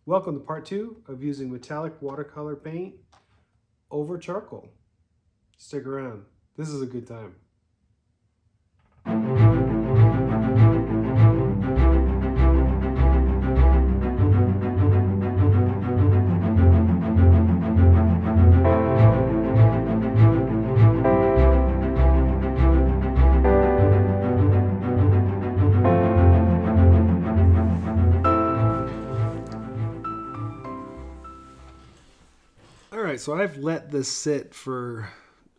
Welcome to part 2 of using metallic watercolor paint over charcoal. Stick around. This is a good time. Alright, so I've let this sit for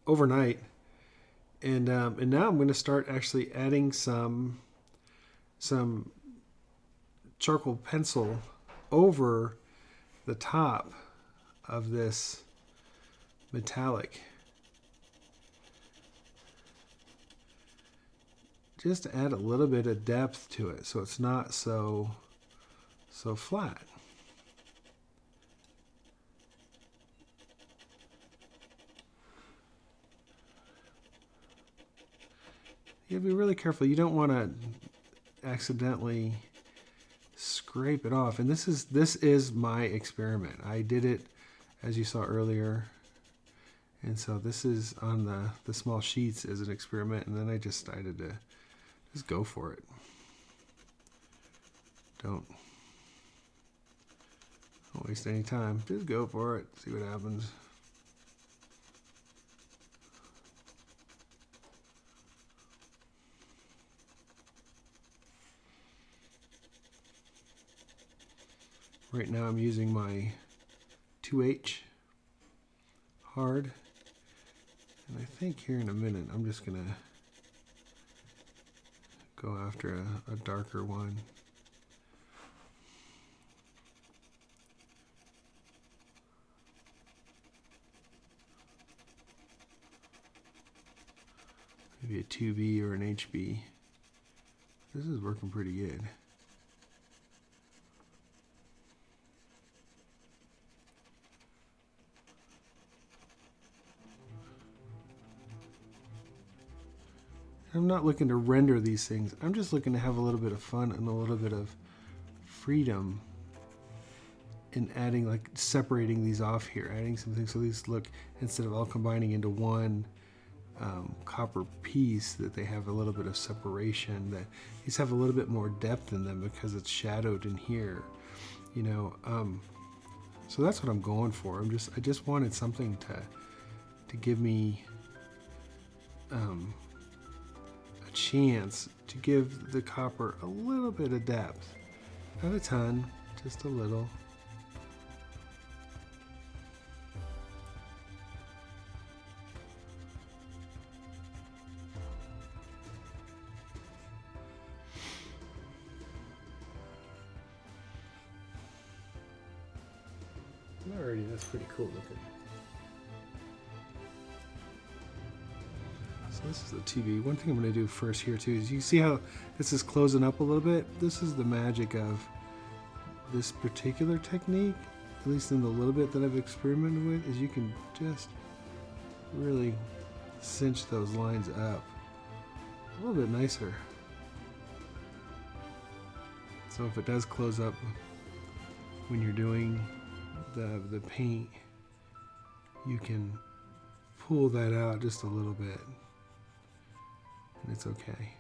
overnight, and now I'm going to start actually adding some charcoal pencil over the top of this metallic, just to add a little bit of depth to it so it's not so flat. You have to be really careful. You don't want to accidentally scrape it off. And this is my experiment. I did it, as you saw earlier. And so this is on the small sheets as an experiment. And then I just decided to just go for it. Don't waste any time. Just go for it. See what happens. Right now I'm using my 2H hard, and I think here in a minute I'm just gonna go after a darker one. Maybe a 2B or an HB. This is working pretty good. I'm not looking to render these things. I'm just looking to have a little bit of fun and a little bit of freedom in adding, like separating these off here, adding some things so these look, instead of all combining into one copper piece, that they have a little bit of separation, that these have a little bit more depth in them because it's shadowed in here, you know. So that's what I'm going for. I just wanted something to give me a chance to give the copper a little bit of depth. Not a ton, just a little. Alrighty, that's pretty cool looking. So this is the TV. One thing I'm going to do first here too is you see how this is closing up a little bit? This is the magic of this particular technique, at least in the little bit that I've experimented with, is you can just really cinch those lines up a little bit nicer. So if it does close up when you're doing the paint, you can pull that out just a little bit and it's okay.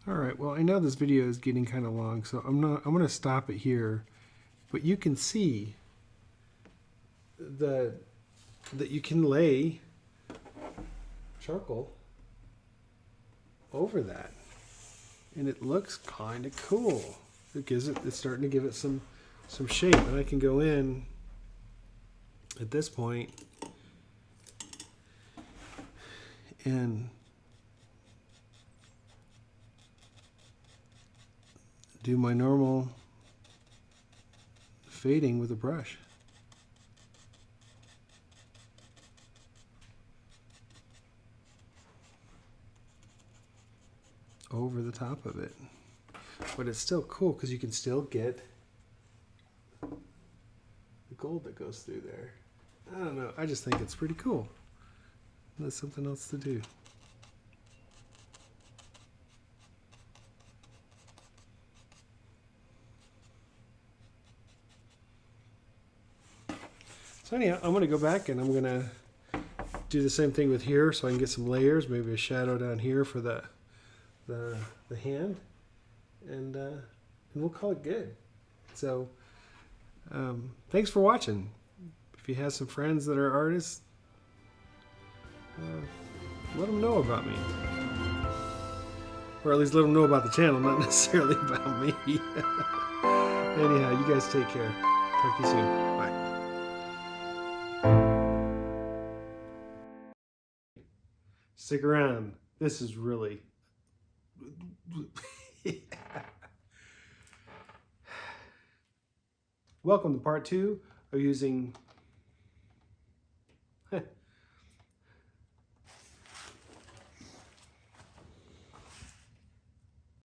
All right, well, I know this video is getting kind of long, so I'm going to stop it here. But you can see that you can lay charcoal over that, and it looks kind of cool. It's starting to give it some shape, and I can go in at this point and do my normal fading with a brush. Over the top of it. But it's still cool because you can still get the gold that goes through there. I don't know, I just think it's pretty cool. There's something else to do. So anyhow, I'm going to go back and I'm going to do the same thing with here so I can get some layers, maybe a shadow down here for the hand, and we'll call it good. So thanks for watching. If you have some friends that are artists, let them know about me. Or at least let them know about the channel, not necessarily about me. Anyhow, you guys take care. Talk to you soon. Bye. Stick around. This is really... Welcome to part 2 of using